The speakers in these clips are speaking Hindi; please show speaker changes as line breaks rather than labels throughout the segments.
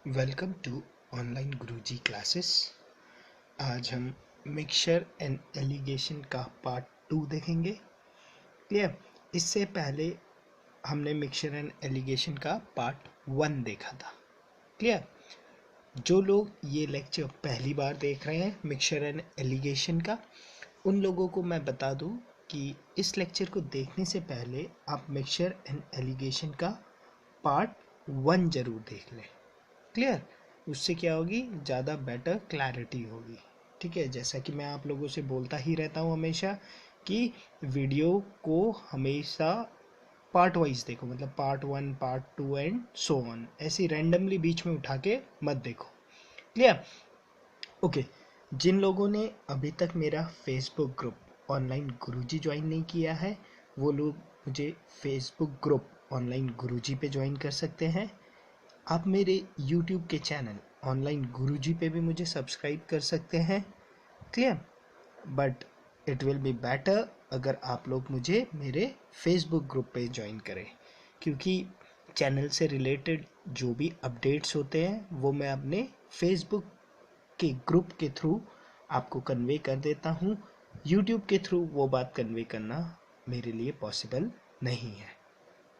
Welcome to online Guruji classes. आज हम मिक्सचर एंड एलिगेशन का पार्ट 2 देखेंगे। क्लियर। इससे पहले हमने मिक्सचर एंड एलिगेशन का पार्ट 1 देखा था। क्लियर। जो लोग ये लेक्चर पहली बार देख रहे हैं मिक्सचर एंड एलिगेशन का, उन लोगों को मैं बता दूं कि इस लेक्चर को देखने से पहले आप मिक्सचर एंड एलिगेशन का पार्ट 1 जरूर देख लें। क्लियर। उससे क्या होगी, ज़्यादा बेटर क्लैरिटी होगी। ठीक है। जैसा कि मैं आप लोगों से बोलता ही रहता हूँ हमेशा कि वीडियो को हमेशा पार्ट वाइज देखो, मतलब part 1 part 2 and so on, ऐसे रैंडमली बीच में उठा के मत देखो। क्लियर। ओके। जिन लोगों ने अभी तक मेरा फेसबुक ग्रुप ऑनलाइन गुरुजी ज्वाइन नहीं किया है, वो लोग मुझे फेसबुक ग्रुप ऑनलाइन गुरुजी पे ज्वाइन कर सकते हैं। आप मेरे YouTube के चैनल ऑनलाइन गुरुजी पे भी मुझे सब्सक्राइब कर सकते हैं। Clear. But it will be better अगर आप लोग मुझे मेरे फेसबुक ग्रुप पे ज्वाइन करें, क्योंकि चैनल से रिलेटेड जो भी अपडेट्स होते हैं वो मैं अपने फेसबुक के ग्रुप के थ्रू आपको कन्वे कर देता हूँ। YouTube के थ्रू वो बात कन्वे करना मेरे लिए पॉसिबल नहीं है।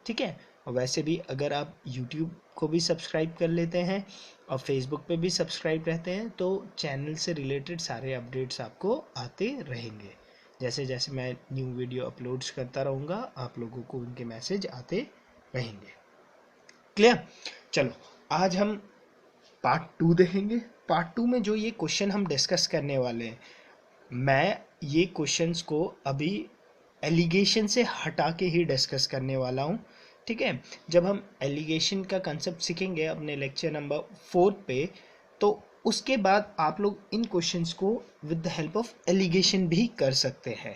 ठीक है। और वैसे भी अगर आप YouTube को भी सब्सक्राइब कर लेते हैं और Facebook पे भी सब्सक्राइब रहते हैं तो चैनल से रिलेटेड सारे अपडेट्स आपको आते रहेंगे। जैसे जैसे मैं न्यू वीडियो अपलोड्स करता रहूँगा आप लोगों को उनके मैसेज आते रहेंगे। क्लियर। चलो आज हम पार्ट 2 देखेंगे। पार्ट 2 में जो ये क्वेश्चन हम डिस्कस करने वाले हैं, मैं ये क्वेश्चंस को अभी एलिगेशन से हटा के ही डिस्कस करने वाला हूँ। ठीक है। जब हम एलिगेशन का कंसेप्ट सीखेंगे अपने लेक्चर नंबर 4 पे, तो उसके बाद आप लोग इन क्वेश्चंस को with the help of alligation भी कर सकते हैं।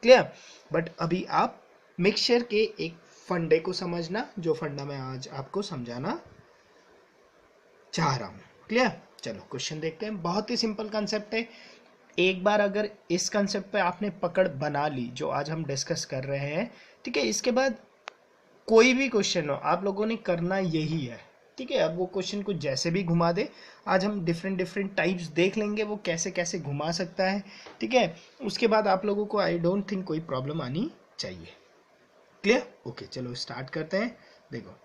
क्लियर। बट अभी आप मिक्सचर के एक फंडे को समझना, जो फंडा मैं आज आपको समझाना चाह रहा हूँ। क्लियर। चलो क्वेश्चन देखते हैं। बहुत ही सिंपल कंसेप्ट है। एक बार अगर इस कंसेप्ट पे आपने पकड़ बना ली जो आज हम डिस्कस कर रहे हैं, ठीक है, इसके बाद कोई भी क्वेश्चन हो आप लोगों ने करना यही है। ठीक है। अब वो क्वेश्चन को जैसे भी घुमा दे, आज हम डिफरेंट डिफरेंट टाइप्स देख लेंगे वो कैसे कैसे घुमा सकता है। ठीक है। उसके बाद आप लोगों को आई डोंट थिंक कोई प्रॉब्लम आनी चाहिए। क्लियर। ओके चलो स्टार्ट करते हैं। देखो,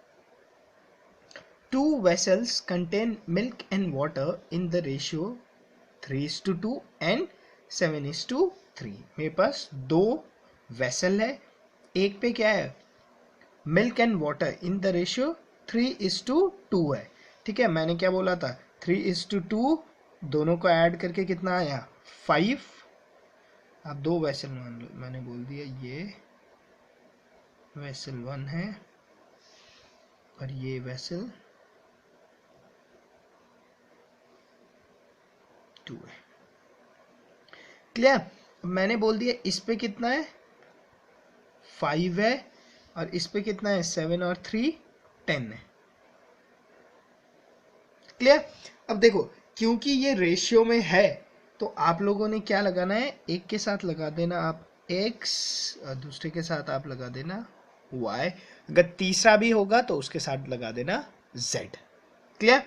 2 vessels contain milk and water in the ratio 3:2 and 7:3। मेरे पास 2 वेसल है, एक पे क्या है, milk and water in the ratio 3:2 है। ठीक है। मैंने क्या बोला था, 3:2, दोनों को ऐड करके कितना आया, 5। आप 2 वेसल मान लो, मैंने बोल दिया ये वेसल 1 है और ये वेसल 2 है। क्लियर। मैंने बोल दिया इस पे कितना है, 5 है, और इस पे कितना है, 7 और 3 10 है। क्लियर। अब देखो, क्योंकि ये रेशियो में है तो आप लोगों ने क्या लगाना है, एक के साथ लगा देना आप x और दूसरे के साथ आप लगा देना y। अगर तीसरा भी होगा तो उसके साथ लगा देना z। क्लियर।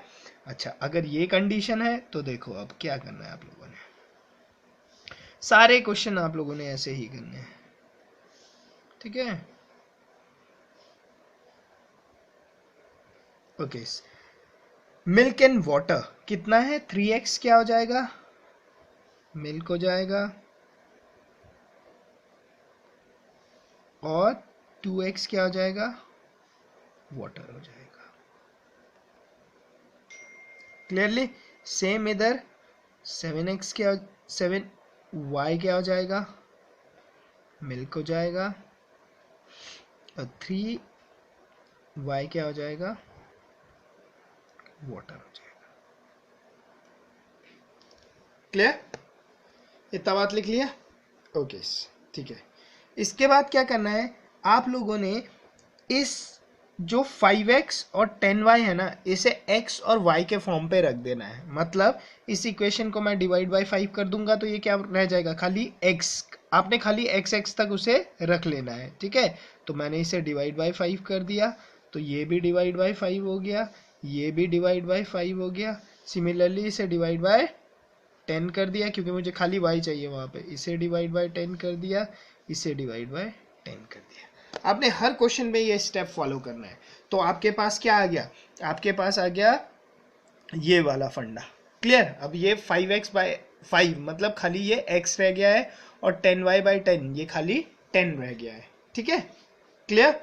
अच्छा, अगर ये कंडीशन है तो देखो अब क्या करना है आप लोगों ने, सारे क्वेश्चन आप लोगों ने ऐसे ही करने हैं। ठीक है। ओके। मिल्क एंड वाटर कितना है, 3x क्या हो जाएगा, मिल्क हो जाएगा, और 2x क्या हो जाएगा, वाटर हो जाएगा। क्लियरली। सेम इधर 7x क्या, 7y क्या हो जाएगा, मिल्क हो जाएगा, और 3y क्या हो जाएगा, वाटर हो जाएगा। क्लियर। इतना बात लिख लिया। ओके ठीक है। इसके बाद क्या करना है, आप लोगों ने इस जो 5x और 10y है ना, इसे x और y के फॉर्म पे रख देना है। मतलब इस इक्वेशन को मैं डिवाइड बाय 5 कर दूंगा तो ये क्या रह जाएगा, खाली x। आपने खाली x तक उसे रख लेना है। ठीक है। तो मैंने इसे डिवाइड बाय 5 कर दिया तो ये भी डिवाइड बाय 5 हो गया, ये भी डिवाइड बाय 5 हो गया। सिमिलरली इसे डिवाइड बाय 10 कर दिया, क्योंकि मुझे खाली y चाहिए वहाँ पे। इसे डिवाइड बाय 10 कर दिया, इसे डिवाइड बाय 10 कर दिया। आपने हर क्वेश्चन में ये स्टेप फॉलो करना है। तो आपके पास क्या आ गया? आपके पास आ गया ये वाला फंडा। क्लियर? अब ये 5x बाय 5 मतलब खाली ये x रह गया है, और 10y बाय 10 ये खाली 10 रह गया है। ठीक है? क्लियर?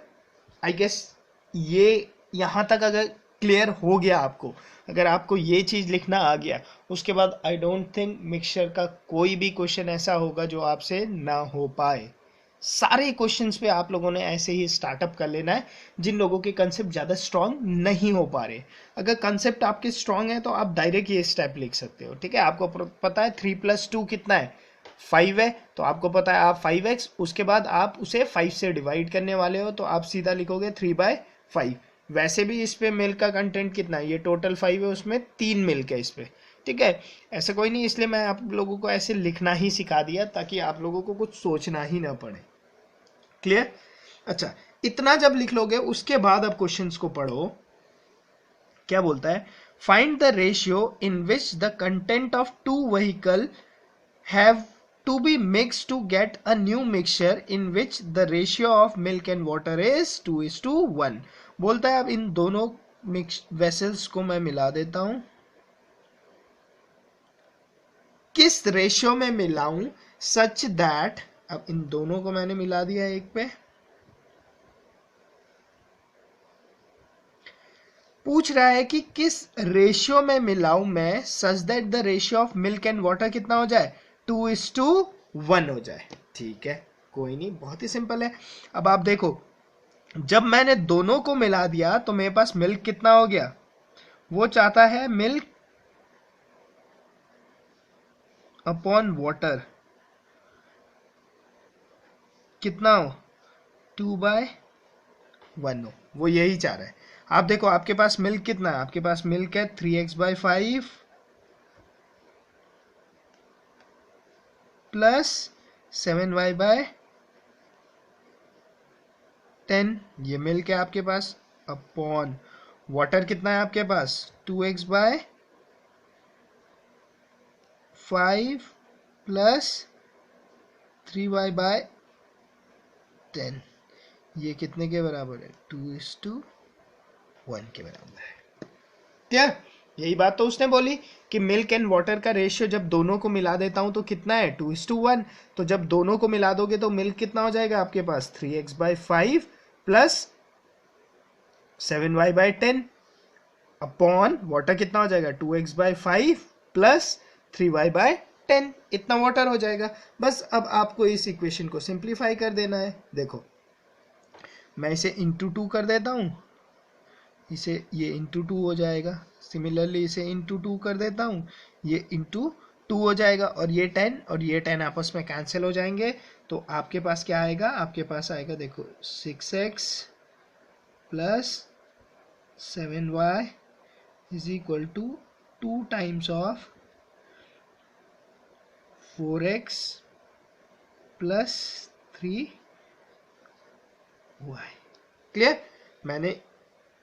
आई गेस ये यहां तक अगर क्लियर हो गया आपको, अगर आपको ये चीज लिखना आ गया, उसके बाद आई डोंट थिंक मिक्सचर का कोई भी क्वेश्चन ऐसा होगा जो आपसे ना हो पाए। सारे क्वेश्चंस पे आप लोगों ने ऐसे ही स्टार्टअप कर लेना है, जिन लोगों के कंसेप्ट ज़्यादा स्ट्रांग नहीं हो पा रहे। अगर कंसेप्ट आपके स्ट्रांग है तो आप डायरेक्ट ये स्टेप लिख सकते हो। ठीक है? आपको पता है 3+2 कितना है? 5 है। तो आपको पता है आप 5x, उसके बाद आप उसे 5 से डिवाइड करने वाले हो, तो आप सीधा लिखोगे 3/5। वैसे भी इस पे मिल्क का कंटेंट कितना है? ये टोटल 5 है, उसमें 3 मिल्क है इस पे। ठीक है? ऐसा कोई नहीं, इसलिए मैं आप लोगों को ऐसे लिखना ही सिखा दिया, ताकि आप लोगों को कुछ सोचना ही ना पड़े। क्लियर? अच्छा, इतना जब लिख लोगे, उसके बाद अब क्वेश्चंस को पढ़ो। क्या बोलता है? Find the ratio in which the content of two vehicle have to be mix to get a new mixture in which the ratio of milk and water is 2:1। बोलता है अब इन दोनों मिक्स वेसल्स को मैं मिला देता हूं। किस रेशियो में मिलाऊं सच दैट, अब इन दोनों को मैंने मिला दिया एक पे। पूछ रहा है कि किस रेशियो में मिलाऊं मैं such that the ratio of milk and water कितना हो जाए? 2:1 हो जाए। ठीक है, कोई नहीं, बहुत ही सिंपल है। अब आप देखो, जब मैंने दोनों को मिला दिया तो मेरे पास मिल्क कितना हो गया? वो चाहता है मिल्क अपॉन वाटर कितना हो? 2/1 हो। वो यही चाह रहा है। आप देखो, आपके पास मिल्क कितना है? आपके पास मिल्क है 3x/5 प्लस 7y/10। ये मिल्क है आपके पास, अपॉन वाटर कितना है आपके पास? 2x/5 plus 3y/10। ये कितने के बराबर है? 2:1 के बराबर है। क्या? यही बात तो उसने बोली कि मिल्क एंड वाटर का रेशियो जब दोनों को मिला देता हूं तो कितना है? 2:1। तो जब दोनों को मिला दोगे तो मिल्क कितना हो जाएगा आपके पास? 3x/5 plus 7y/10 upon water कितना हो जाएगा? 2x/5 plus 3y/10। इतना वाटर हो जाएगा। बस अब आपको इस इक्वेशन को सिंप्लीफाई कर देना है। देखो, मैं इसे इंटू 2 कर देता हूं, इसे ये इंटू 2 हो जाएगा। सिमिलरली इसे इंटू 2 कर देता हूँ, ये इंटू 2 हो जाएगा, और ये 10 और ये 10 आपस में कैंसिल हो जाएंगे। तो आपके पास क्या आएगा? आपके पास आएगा, देखो, 6x plus 7y is equal to 2 times of 4x plus 3y। Clear? मैंने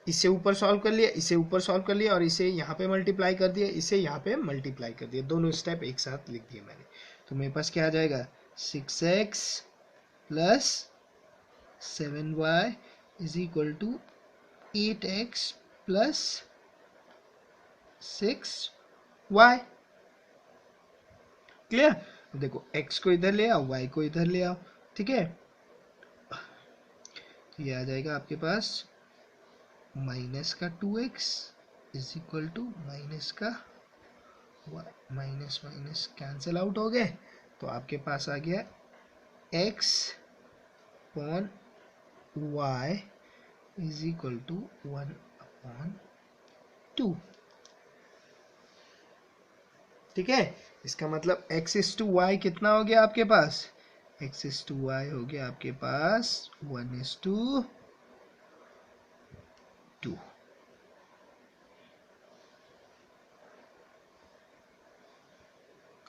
इसे ऊपर सॉल्व कर लिया, इसे ऊपर सॉल्व कर लिया, और इसे यहाँ पे मल्टीप्लाई कर दिया, इसे यहाँ पे मल्टीप्लाई कर दिया। दोनों स्टेप एक साथ लिख दिए मैंने। तो मेरे पास क्या आ जाएगा? 6x plus 7y is equal to 8x plus 6y। Clear? देखो, x को इधर ले आओ, y को इधर ले आओ। ठीक है? ये आ जाएगा आपके पास माइनस का 2x is equal to minus का y। Minus minus cancel out हो गए, तो आपके पास आ गया x upon y is equal to 1/2। ठीक है? इसका मतलब x इज टू y कितना हो गया आपके पास? x इज टू y हो गया आपके पास 1:2।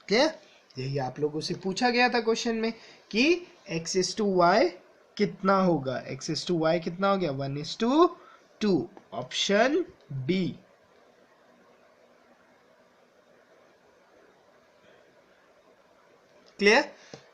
क्लियर? यही आप लोगों से पूछा गया था क्वेश्चन में कि x इज टू y कितना होगा? x इज टू y कितना हो गया? 1:2। Option B. क्लियर?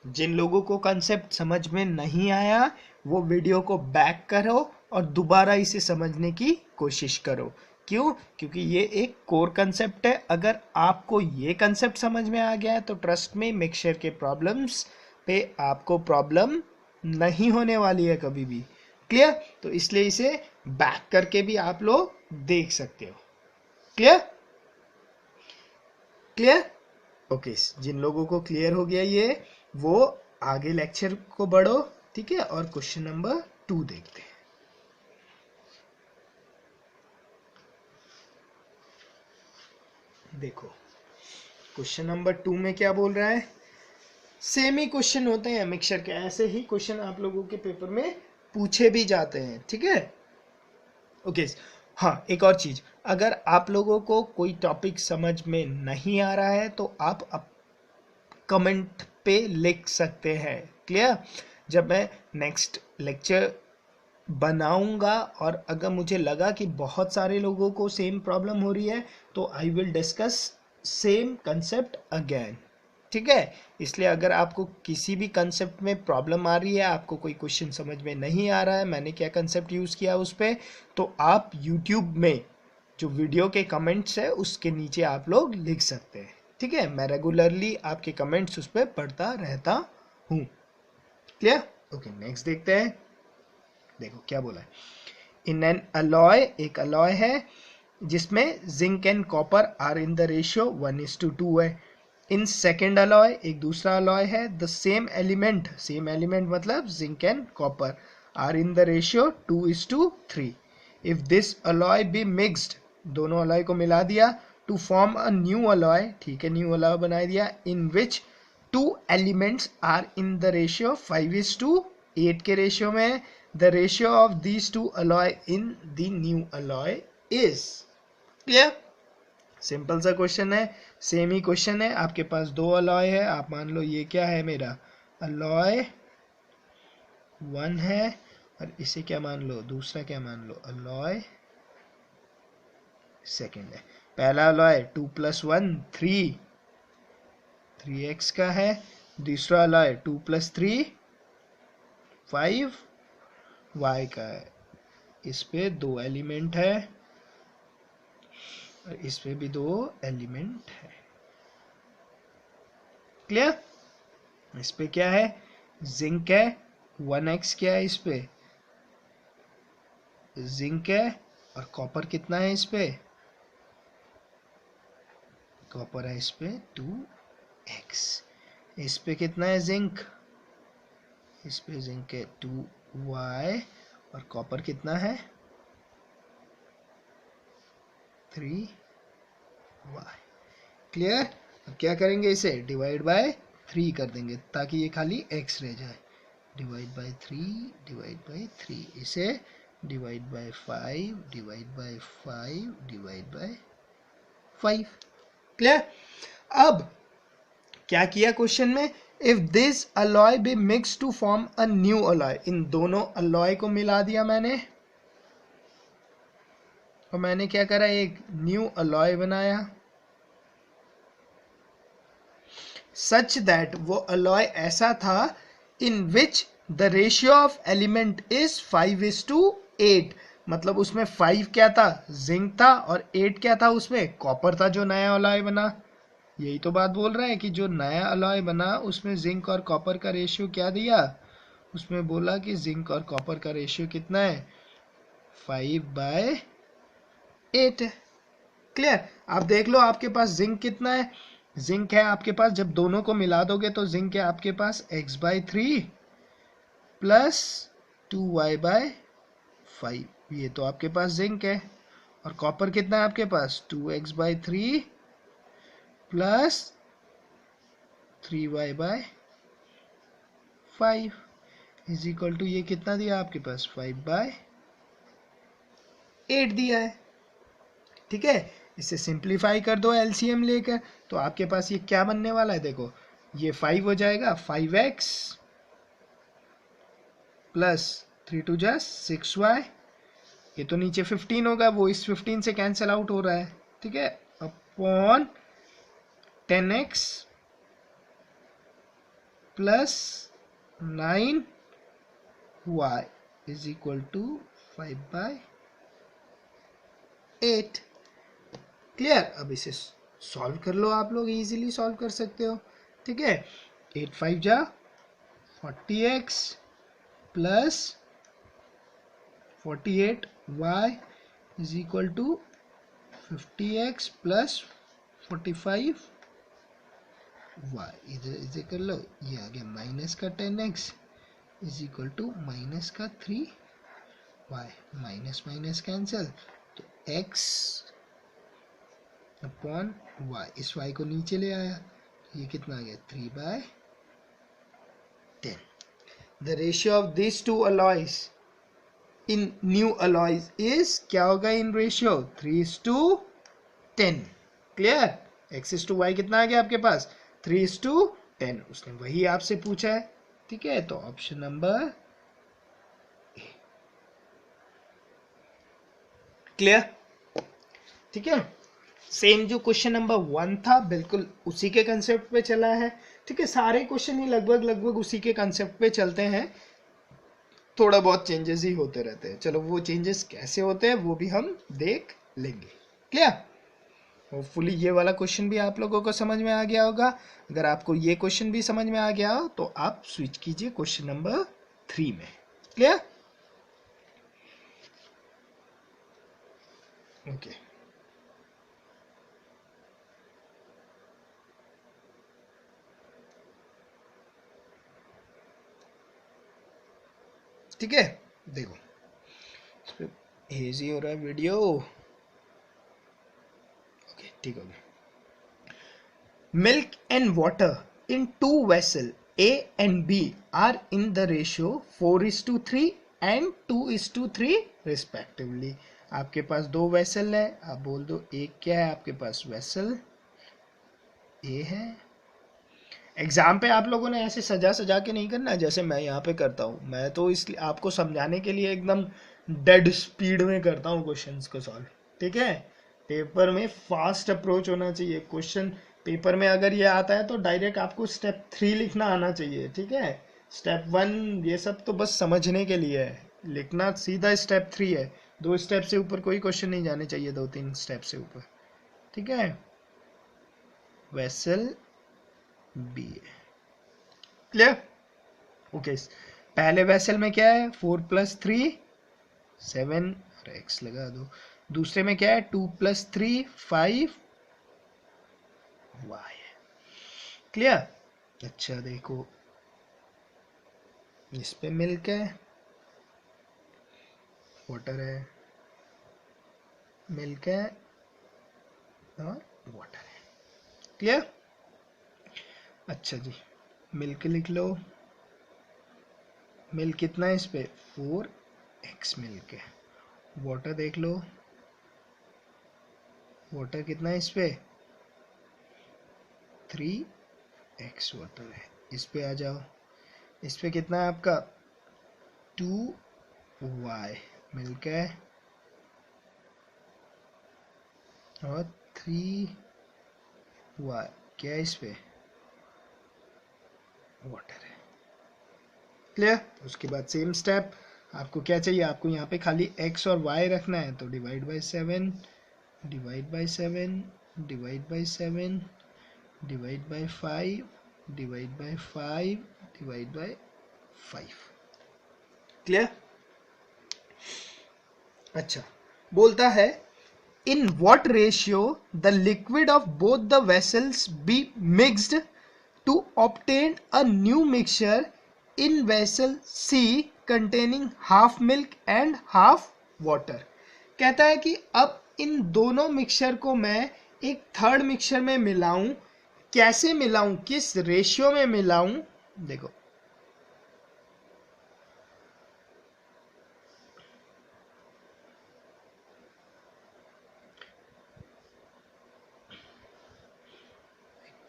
जिन लोगों को कंसेप्ट समझ में नहीं आया वो वीडियो को बैक करो और दोबारा इसे समझने की कोशिश करो। क्यों? क्योंकि ये एक कोर कंसेप्ट है। अगर आपको ये कंसेप्ट समझ में आ गया है तो ट्रस्ट में मिक्सचर के प्रॉब्लम्स पे आपको प्रॉब्लम नहीं होने वाली है कभी भी। क्लियर? तो इसलिए इसे बैक करके भी आप लोग देख सकते हो। क्लियर? क्लियर? ओके, जिन लोगों को क्लियर हो गया ये, वो आगे लेक्चर को बढ़ो। ठीक है, और क्वेश्चन नंबर 2 देखते हैं। देखो क्वेश्चन नंबर 2 में क्या बोल रहा है। सेम ही क्वेश्चन होते हैं मिक्सचर के, ऐसे ही क्वेश्चन आप लोगों के पेपर में पूछे भी जाते हैं। ठीक है, ओके। हाँ, एक और चीज, अगर आप लोगों को कोई टॉपिक समझ में नहीं आ रहा है तो आप कमेंट पे लिख सकते हैं। क्लियर? जब मैं नेक्स्ट लेक्चर बनाऊंगा और अगर मुझे लगा कि बहुत सारे लोगों को सेम प्रॉब्लम हो रही है तो I will discuss same concept again. ठीक है, इसलिए अगर आपको किसी भी कंसेप्ट में प्रॉब्लम आ रही है, आपको कोई क्वेश्चन समझ में नहीं आ रहा है, मैंने क्या कंसेप्ट यूज़ किया उस पर, तो आप यूट्यूब में जो वीडियो के कमेंट्स है उसके नीचे आप लोग लिख सकते हैं। ठीक है, मैं रेगुलरली आपके कमेंट्स उस पर पढ़ता रहता हूँ। क्लियर? ओके, नेक्स्ट देखते हैं। देखो क्या बोला है। इन एन अलॉय, एक अलॉय है जिसमें zinc and copper are in the ratio 1:2 है। इन सेकेंड अलॉय, एक दूसरा अलॉय है, the same element, same element मतलब zinc and copper are in the ratio 2:3। If this alloy be mixed, दोनों अलॉय को मिला दिया, to form a new alloy, ठीक है, न्यू अलॉय बना दिया, in which two elements are in the ratio 5:8 के रेशियो में, the ratio of these two alloy in the new alloy is। Clear? Simple सा क्वेश्चन है, सेम ही क्वेश्चन है। आपके पास दो अलॉय है, आप मान लो ये क्या है, मेरा अलॉय 1 है, और इसे क्या मान लो, दूसरा क्या मान लो, अलॉय सेकेंड है। पहला अलॉय 2 + 1 3, 3x का है। दूसरा अलॉय 2 + 3 5 y का है। इस पे 2 एलिमेंट है और इस पे भी 2 एलिमेंट है। क्लियर? इस पे क्या है, जिंक है, 1x क्या है, इस पे जिंक है, और कॉपर कितना है, इस पे कॉपर है, इस पे 2x। इस पे कितना है जिंक, इस पे जिंक है 2y, और कॉपर कितना है 3y। क्लियर? अब क्या करेंगे, इसे डिवाइड बाय 3 कर देंगे ताकि ये खाली x रह जाए। डिवाइड बाय 3, डिवाइड बाय 3, इसे divide by 5, divide by 5, divide by 5। Clear? अब क्या किया क्वेश्चन में, if this alloy be mix to form a new alloy, इन दोनों अलॉय को मिला दिया मैंने, और मैंने क्या करा, एक न्यू अलॉय बनाया, सच दैट वो अलॉय ऐसा था in which the ratio of element is 5:8। मतलब उसमें 5 क्या था, जिंक था, और 8 क्या था, उसमें कॉपर था, जो नया अलॉय बना। यही तो बात बोल रहा है कि जो नया अलॉय बना उसमें जिंक और कॉपर का रेशियो क्या दिया, उसमें बोला कि जिंक और कॉपर का रेशियो कितना है, 5/8 है। क्लियर? आप देख लो आपके पास जिंक कितना है, जिंक है आपके पास, जब दोनों को मिला दोगे तो जिंक है आपके पास x/3 प्लस 2y/5, ये तो आपके पास जिंक है। और कॉपर कितना है आपके पास, 2x/3 plus 3y/5 is equal to, ये कितना दिया आपके पास, 5/8 दिया है। ठीक है, इसे सिंप्लीफाई कर दो एलसीएम लेकर, तो आपके पास ये क्या बनने वाला है, देखो ये 5 हो जाएगा, 5x प्लस 3 × 2 = 6y ये तो नीचे 15 होगा, वो इस 15 से कैंसिल आउट हो रहा है, ठीक है, upon 10x plus 9y is equal to 5/8। Clear? अब इसे सॉल्व कर लो, आप लोग इजीली सॉल्व कर सकते हो, ठीक है। 8 5 जा 40x plus 48y is equal to 50x plus 45y। इधर कर लो, ये आ गया माइनस का 10x is equal to minus का 3y, माइनस माइनस कैंसिल, तो x अपॉन y, इस y को नीचे ले आया, ये कितना आ गया 3/10। The ratio of this two alloys in new alloys is, क्या होगा इन रेशियो, 3:10। क्लियर? x/y कितना आ गया आपके पास, 3:10। उसने वही आपसे पूछा है, ठीक है, तो ऑप्शन नंबर ए। क्लियर? ठीक है, सेम जो क्वेश्चन नंबर 1 था बिल्कुल उसी के कंसेप्ट पे चला है, ठीक है, सारे क्वेश्चन ही लगभग उसी के कंसेप्ट पे चलते हैं, थोड़ा बहुत चेंजेस ही होते रहते हैं। चलो वो चेंजेस कैसे होते हैं वो भी हम देख लेंगे। क्लियर? होपफुली ये वाला क्वेश्चन भी आप लोगों को समझ में आ गया होगा। अगर आपको ये क्वेश्चन भी समझ में आ गया हो तो आप स्विच कीजिए क्वेश्चन नंबर 3 में। क्लियर? ओके, ठीक है, देखो इस पे हेजी हो रहा है वीडियो। ओके, ठीक हो गया। Milk and water in 2 vessel A and B are in the ratio 4:3 and 2:3 respectively। आपके पास 2 वेसल है, आप बोल दो एक क्या है, आपके पास वेसल ए है। एग्जाम पे आप लोगों ने ऐसे सजा सजा के नहीं करना जैसे मैं यहाँ पे करता हूँ, मैं तो इसलिए आपको समझाने के लिए एकदम डेड स्पीड में करता हूँ क्वेश्चंस को सॉल्व, ठीक है। पेपर में फास्ट अप्रोच होना चाहिए, क्वेश्चन पेपर में अगर ये आता है तो डायरेक्ट आपको स्टेप 3 लिखना आना चाहिए, ठीक है। स्टेप 1 ये सब तो बस समझने के लिए है, लिखना सीधा स्टेप 3 है। 2 स्टेप से ऊपर कोई क्वेश्चन नहीं जाने चाहिए, 2-3 स्टेप से ऊपर, ठीक है। वेसल बी है। क्लियर? ओके, पहले वेसल में क्या है 4 + 3 7 और x लगा दो। दूसरे में क्या है 2 + 3 5 y है। क्लियर? अच्छा देखो, इस पे मिल्क है, वाटर है, मिल्क है और वाटर है। क्लियर? अच्छा जी, मिल्क लिख लो, मिल्क कितना है इस पे 4x मिल्क है। वाटर देख लो, वाटर कितना है इस पे 3x वाटर है। इस पे आ जाओ, इस पे कितना है आपका 2y मिल्क है और 3y क्या है इस पे वाटर है। क्लियर? उसके बाद सेम स्टेप, आपको क्या चाहिए, आपको यहाँ पे खाली x और y रखना है, तो divide by 7 divide by 7 divide by 7 divide by 5 divide by 5 divide by 5। Clear? अच्छा, बोलता है in what ratio the liquid of both the vessels be mixed to obtain a new mixture in vessel C containing half milk and half water. कहता है कि अब इन दोनों मिक्सचर को मैं एक थर्ड मिक्सचर में मिलाऊं, कैसे मिलाऊं, किस रेशियो में मिलाऊं। देखो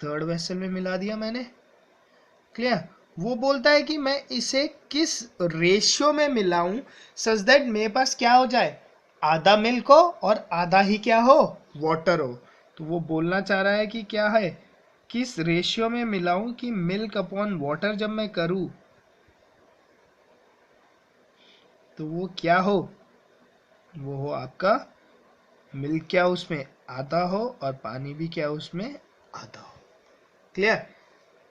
थर्ड वेसल में मिला दिया मैंने। क्लियर? वो बोलता है कि मैं इसे किस रेशियो में मिलाऊं सच दैट मेरे पास क्या हो जाए, आधा मिल्क हो और आधा ही क्या हो, वाटर हो। तो वो बोलना चाह रहा है कि क्या है, किस रेशियो में मिलाऊं कि मिल्क अपॉन वाटर जब मैं करूं तो वो क्या हो, वो हो आपका मिल्क क्या उसमें आधा हो और पानी भी क्या उसमें आधा हो। क्लियर।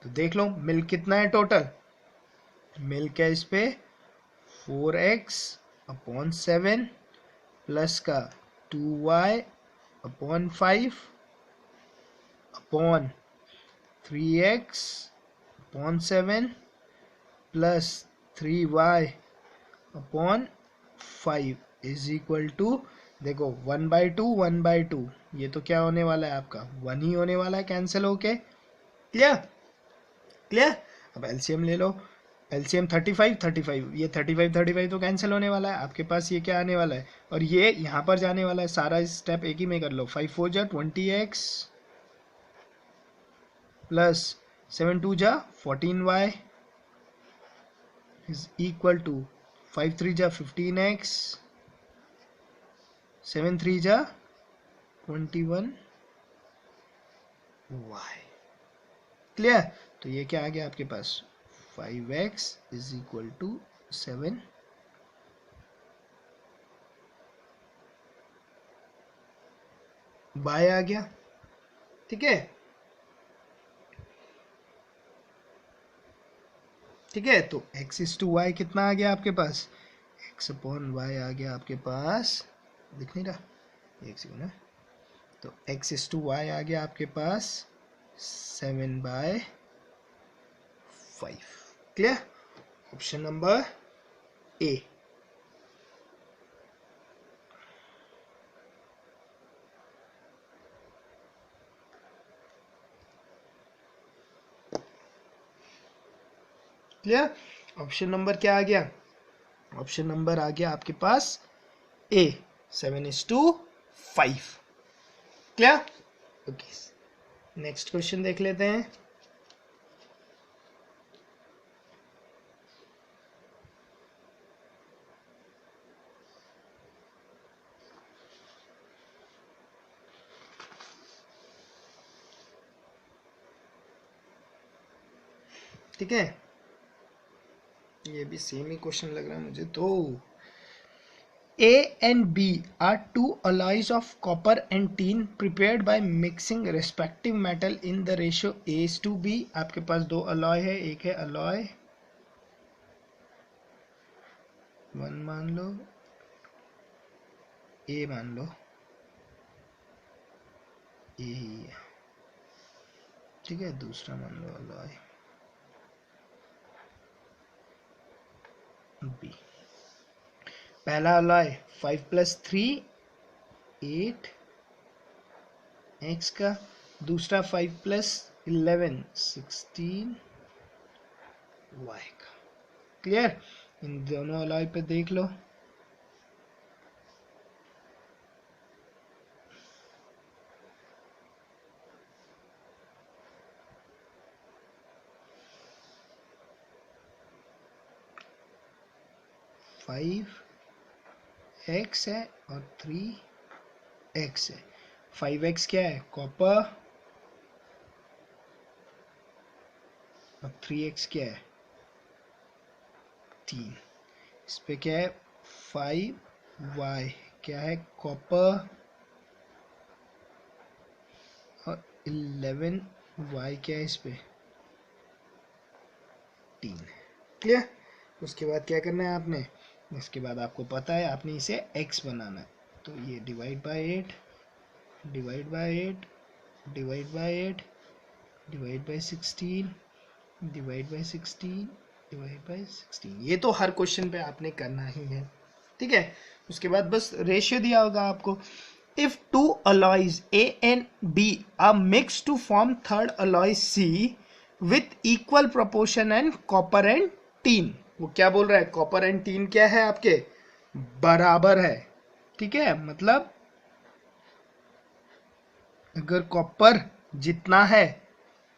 तो देख लो मिल्क कितना है टोटल, मिल्क है इस पे 4x अपॉन 7 प्लस का 2y upon 5 upon 3x upon 7 plus 3y upon 5 is equal to, देखो 1/2 ये तो क्या होने वाला है आपका 1 ही होने वाला है कैंसिल होके। क्लियर। क्लियर। अब एलसीएम ले लो, एलसीएम 35 ये 35 तो कैंसिल होने वाला है आपके पास, ये क्या आने वाला है और ये यहाँ पर जाने वाला है, सारा स्टेप एक ही में कर लो। 5 4 जा 20x प्लस 7 2 जा 14y इज इक्वल टू 5 3 जा 15x 7 3 जा 21y। क्लियर। तो ये क्या आ गया आपके पास 5x is equal to 7 by आ गया। ठीक है, ठीक है। तो x इज टू वाई कितना आ गया आपके पास, x अपॉन वाई आ गया आपके पास, दिख नहीं रहा एक सेकंड है। तो x इज टू वाई आ गया आपके पास 7/5। Clear. Option number A. Clear. Option number क्या आ गया, ऑप्शन नंबर आ गया आपके पास ए 7:5। क्लियर। ओके, नेक्स्ट क्वेश्चन देख लेते हैं। ठीक है, ये भी सेम ही क्वेश्चन लग रहा है मुझे तो। A and B are two alloys of copper and tin prepared by mixing respective metal in the ratio A:B। आपके पास दो अलॉय है, एक है अलॉय 1 मान लो, A मान लो, A ही है। ठीक है, दूसरा मान लो अलॉय B। पहला अलॉय 5 + 3 8 x का, दूसरा 5 + 11 16 y का। क्लियर। इन दोनों अलॉय पे देख लो, फाइव एक्स है और 3x है। 5x क्या है कॉपर और 3x क्या है टीन। इस पे क्या है 5y क्या है कॉपर और 11y क्या है इस पे टीन। क्लियर। उसके बाद क्या करना है आपने, इसके बाद आपको पता है आपने इसे x बनाना है, तो ये divide by 8 divide by 8 divide by 8 divide by 16 divide by 16 divide by 16। ये तो हर क्वेश्चन पे आपने करना ही है। ठीक है, उसके बाद बस रेशियो दिया होगा आपको। If two alloys A and B are mixed to form third alloy C with equal proportion and copper and tin। वो क्या बोल रहा है, कॉपर एंड टीन क्या है आपके बराबर है। ठीक है, मतलब अगर कॉपर जितना है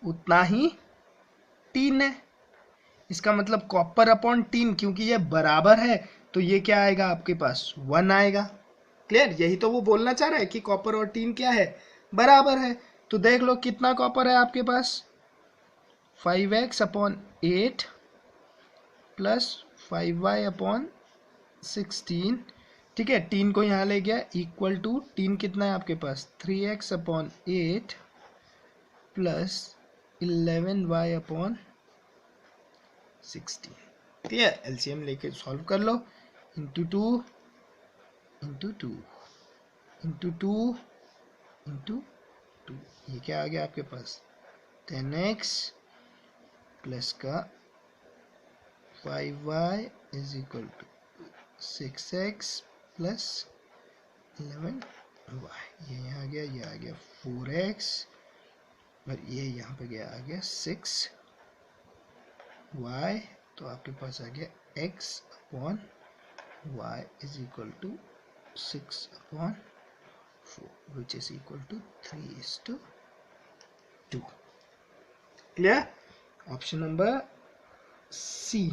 उतना ही टीन है, इसका मतलब कॉपर अपॉन टीन, क्योंकि ये बराबर है तो ये क्या आएगा आपके पास 1 आएगा। क्लियर, यही तो वो बोलना चाह रहा है कि कॉपर और टीन क्या है, बराबर है। तो देख लो कितना कॉपर है आपके पास, 5x/8 प्लस 5y/16, ठीक है। टीन को यहाँ ले गया, इक्वल टू टीन कितना है आपके पास, 3x/8 प्लस 11y/16, ठीक है। एलसीएम लेके सॉल्व कर लो, इंटू 2 इंटू 2 इंटू 2 इंटू 2, ये क्या आ गया आपके पास, 10x प्लस का 5y is equal to 6x plus 11y, ये यहाँ आ गया, ये आ गया 4x और ये यहाँ पे गया आ गया 6y, तो आपके पास आ गया x/y is equal to 6/4 which is equal to 3:2. Clear? Option number C,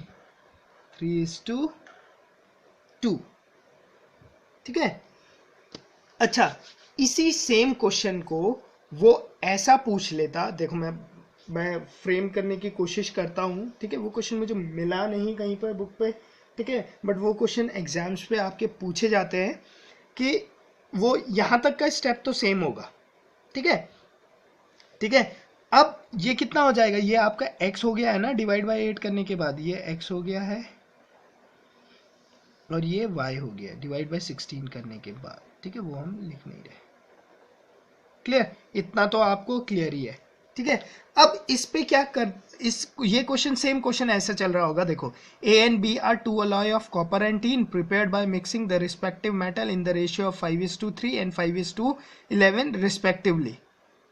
3:2. ठीक है। अच्छा, इसी सेम क्वेश्चन को वो ऐसा पूछ लेता, देखो मैं फ्रेम करने की कोशिश करता हूँ, ठीक है। वो क्वेश्चन मुझे मिला नहीं कहीं पर बुक पे, ठीक है, बट वो क्वेश्चन एग्जाम्स पे आपके पूछे जाते हैं कि वो यहाँ तक का स्टेप तो सेम होगा, ठीक है, ठीक है। अब ये कितना हो जाएगा, ये आपका x हो गया है ना, डिवाइड बाय 8 करने के बाद ये x हो गया है और ये y हो गया डिवाइड बाय 16 करने के बाद, ठीक है, वो हम लिख नहीं रहे। क्लियर, इतना तो आपको क्लियर ही है, ठीक है। अब इस पे क्या कर, ये क्वेश्चन सेम क्वेश्चन ऐसा चल रहा होगा, देखो A and B are two alloy of copper and tin prepared by mixing the respective metal in the ratio of 5:3 and 5:11 respectively.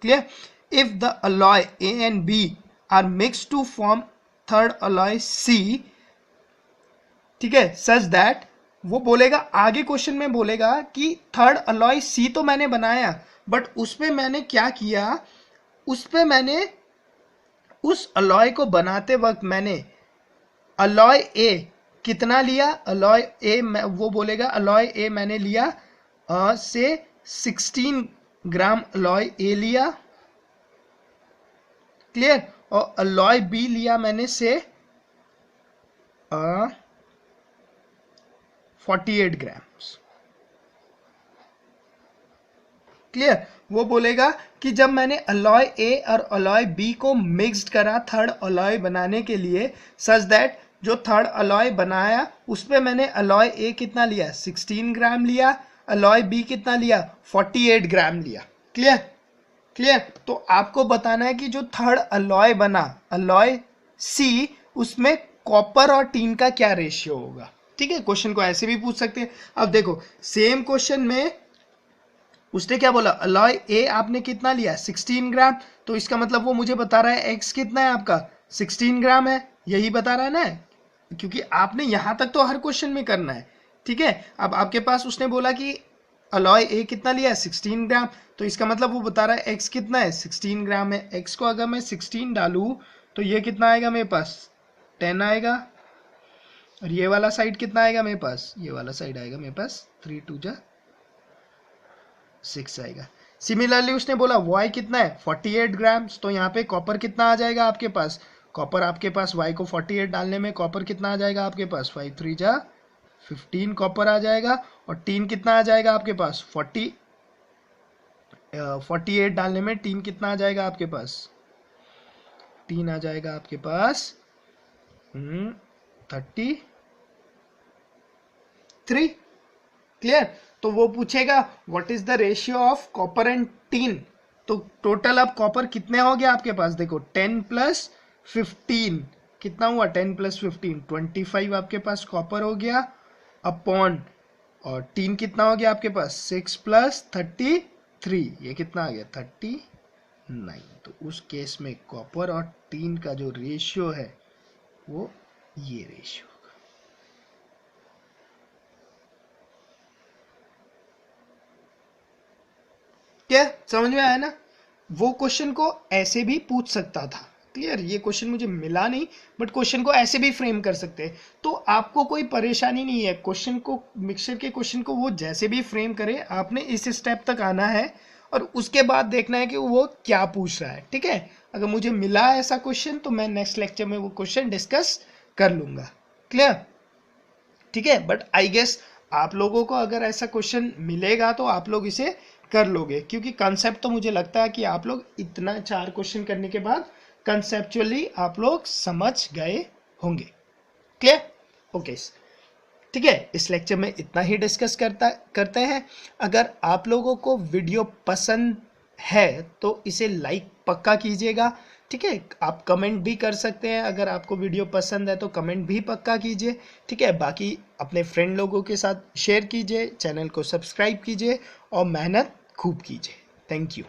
Clear? If the alloy A and B are mixed to form third alloy C, ठीक है, such that, वो बोलेगा आगे क्वेश्चन में बोलेगा कि थर्ड अलॉय सी तो मैंने बनाया, बट उसपे मैंने क्या किया, उसपे मैंने उस अलॉय को बनाते वक्त मैंने अलॉय ए कितना लिया, अलॉय ए वो बोलेगा अलॉय ए मैंने लिया से 16 ग्राम अलॉय ए लिया, क्लियर, और अलॉय बी लिया मैंने से 48 ग्राम्स, क्लियर। वो बोलेगा कि जब मैंने अलॉय ए और अलॉय बी को मिक्स्ड करा थर्ड अलॉय बनाने के लिए, सच दैट जो थर्ड अलॉय बनाया उस पे मैंने अलॉय ए कितना लिया, 16 ग्राम लिया, अलॉय बी कितना लिया, 48 ग्राम लिया, क्लियर, क्लियर। तो आपको बताना है कि जो थर्ड अलॉय बना, अलॉय सी, उसमें कॉपर और टीन का क्या रेशियो होगा, ठीक है। क्वेश्चन को ऐसे भी पूछ सकते हैं। अब देखो सेम क्वेश्चन में उसने क्या बोला, अलॉय ए आपने कितना लिया, 16 ग्राम, तो इसका मतलब वो मुझे बता रहा है एक्स कितना है आपका, 16 ग्राम है, यही बता रहा है ना, क्योंकि आपने यहां तक तो हर क्वेश्चन में करना है, ठीक है। अब आपके पास उसने बोला कि अलॉय ए कितना लिया है, 16 ग्राम, तो इसका मतलब वो बता रहा है एक्स कितना है, 16 ग्राम है। एक्स को अगर मैं 16 डालू तो ये कितना आएगा मेरे पास, 10 आएगा, और ये वाला साइड कितना आएगा मेरे पास, ये वाला साइड आएगा मेरे पास 3 2 जा 6 आएगा। सिमिलरली उसने बोला वाई कितना है, 48 ग्राम्स, तो यहाँ पे कॉपर कितना आ जाएगा आपके पास, कॉपर आपके पास वाई को 48 डालने में कॉपर कितना आ जाएगा आपके पास, 5 3 जा 15 कॉपर आ जाएगा, और टीन कितना आ जाएगा आपके पास, 48 डालने में टीन कितना आ जाएगा आपके पास, टीन आ जाएगा आपके पास 33, क्लियर। तो वो पूछेगा what is the ratio of copper and teen, तो टोटल अब कॉपर कितने हो गया आपके पास, देखो 10 + 15 कितना हुआ, 10 + 15 25 आपके पास कॉपर हो गया, अपॉन, और टीन कितना हो गया आपके पास, 6 + 33, ये कितना आ गया 39। तो उस केस में कॉपर और टीन का जो रेशियो है वो ये रेशियो, क्या समझ में आया ना। वो क्वेश्चन को ऐसे भी पूछ सकता था, क्लियर, ये क्वेश्चन मुझे मिला नहीं, बट क्वेश्चन को ऐसे भी फ्रेम कर सकते हैं। तो आपको कोई परेशानी नहीं है, क्वेश्चन को, मिक्सचर के क्वेश्चन को वो जैसे भी फ्रेम करे, आपने इस स्टेप तक आना है और उसके बाद देखना है कि वो क्या पूछ रहा है। ठीक है, अगर मुझे मिला ऐसा क्वेश्चन तो मैं नेक्स्ट लेक्चर में वो क्वेश्चन डिस्कस कर लूंगा। क्लियर, ठीक है। बट आई गेस आप लोगों को अगर ऐसा क्वेश्चन मिलेगा तो आप लोग इसे कर लोगे, क्योंकि कंसेप्ट तो मुझे लगता है कि आप लोग इतना 4 क्वेश्चन करने के बाद कंसेप्चुअली आप लोग समझ गए होंगे। क्लियर, ओके, ठीक है। इस लेक्चर में इतना ही डिस्कस करते हैं। अगर आप लोगों को वीडियो पसंद है तो इसे लाइक पक्का कीजिएगा। ठीक है, आप कमेंट भी कर सकते हैं, अगर आपको वीडियो पसंद है तो कमेंट भी पक्का कीजिए। ठीक है, बाकी अपने फ्रेंड लोगों के साथ शेयर कीजिए, चैनल को सब्सक्राइब कीजिए और मेहनत खूब कीजिए। Thank you.